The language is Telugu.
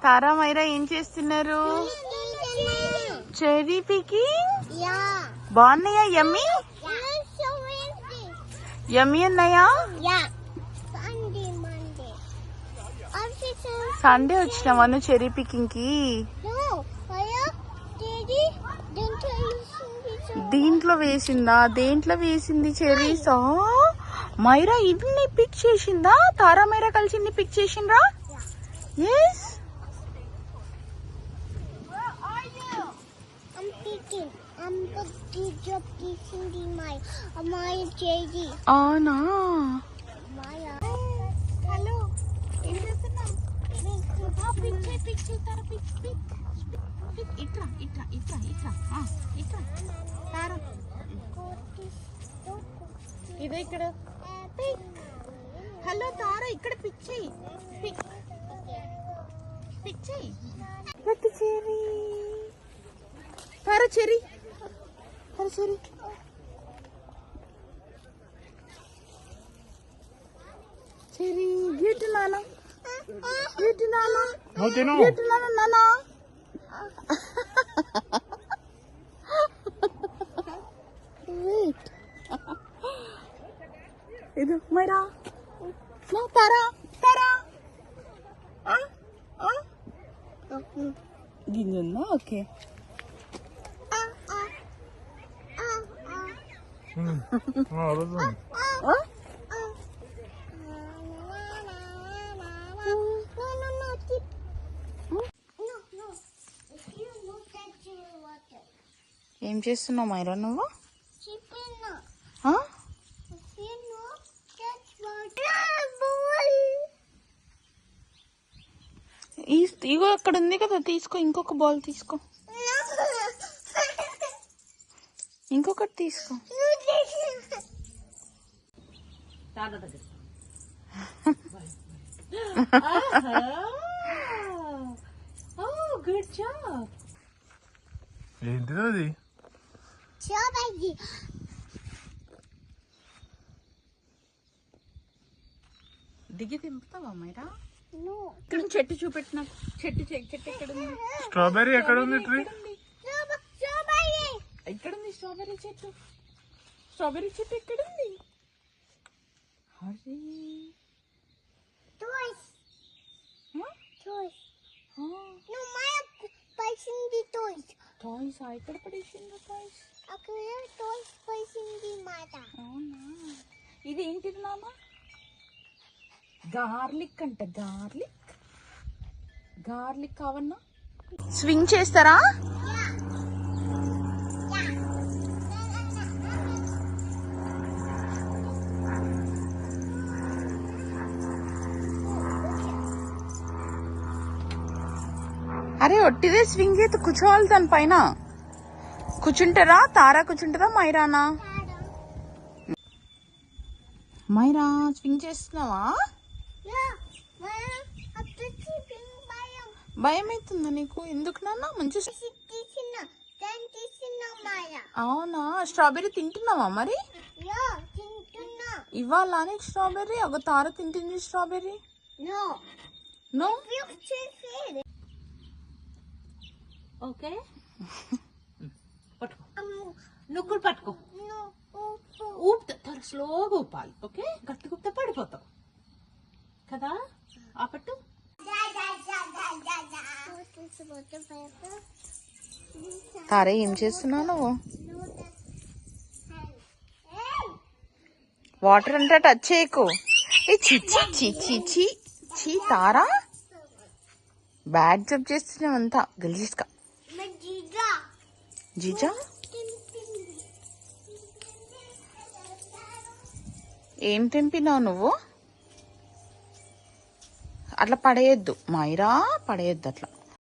తారా మైరా ఏం చేస్తున్నారు? Cherry picking. బాగున్నాయా? యమ్మీ యమ్మీ ఉన్నాయా? సండే వచ్చినావా నువ్వు చెర్రీ పికింగ్ కి? దీంట్లో వేసిందా? దేంట్లో వేసింది చెర్రీసా? మైరా ఇన్ని పిక్ చేసిందా? తారా మైరా కలిసి ఇన్ని పిక్ చేసిండ్రా? ఎస్. అవునా? హలో, ఏం చేస్తున్నావు? ఇట్రా ఇట్రా ఇట్రా ఇట్రా ఇట్రా తారా, ఇదే ఇక్కడ. హలో తారా, ఇక్కడ పిక్ చేయి. పిక్ చేయి. చెర్రీ తారా, చెర్రీ తారా, చెర్రీ. చెర్రీ గిట్ నానా, గిట్ నానా, గిట్ నానా నానా. వెయిట్, ఇది మైరా. తారా తారా గింజుందా? ఓకే. ఏం చేస్తున్నావు మైరా నువ్వు? ఇగో అక్కడ ఉంది కదా, తీసుకో. ఇంకొక బాల్ తీసుకో, ఇంకొకటి తీసుకో. Good job. ఏంటిది అది? దిగి తింపుతావా మైరా? ఇక్కడ చెట్టు చూపెట్టిన. చెట్టు ఎక్కడ ఉంది? స్ట్రాబెర్రీ ఎక్కడ ఉంది? ట్రీ ఇక్కడ ఉంది. స్ట్రాబెర్రీ చెట్టు. స్ట్రాబెర్రీ చెట్టు ఎక్కడ ఉంది? అరే టాయ్స్ ఎక్కడ పడేసిందో? అవునా? ఇది ఏంటిది నాన్న? గార్లిక్ అంట. గార్లిక్ కావన్నా? స్వింగ్ చేస్తారా? అరే ఒట్టిదే స్వింగ్ అయితే కూర్చోవాలి దాని పైన. కూర్చుంటారా? తారా కూర్చుంటారా మైరానా? మైరా స్వింగ్ చేస్తున్నావా? భయం అవుతుందా నీకు? ఎందుకు నాన్న? మంచి. అవునా? స్ట్రాబెర్రీ తింటున్నావా మరి? ఇవ్వాలా నీకు స్ట్రాబెర్రీ? ఒక తార తింటుంది స్ట్రాబెర్రీ. నో. ఓకే, పట్టుకో. నువ్వు కూడా పట్టుకో. ఊపుతా, స్లోగా ఊపాలి. ఓకే, గట్టి ఊపితే పడిపోతావు కదా. ఆ పట్టు. తారా ఏం చేస్తున్నావు నువ్వు? వాటర్ అంటే టచ్ చేయకు. చీ తారా, బ్యాడ్ జబ్ చేస్తున్నావు అంతా గలీజ్గా. జీజా ఏం తెంపినావు నువ్వు? అట్లా పడేయద్దు మైరా, పడేయద్దు అట్లా.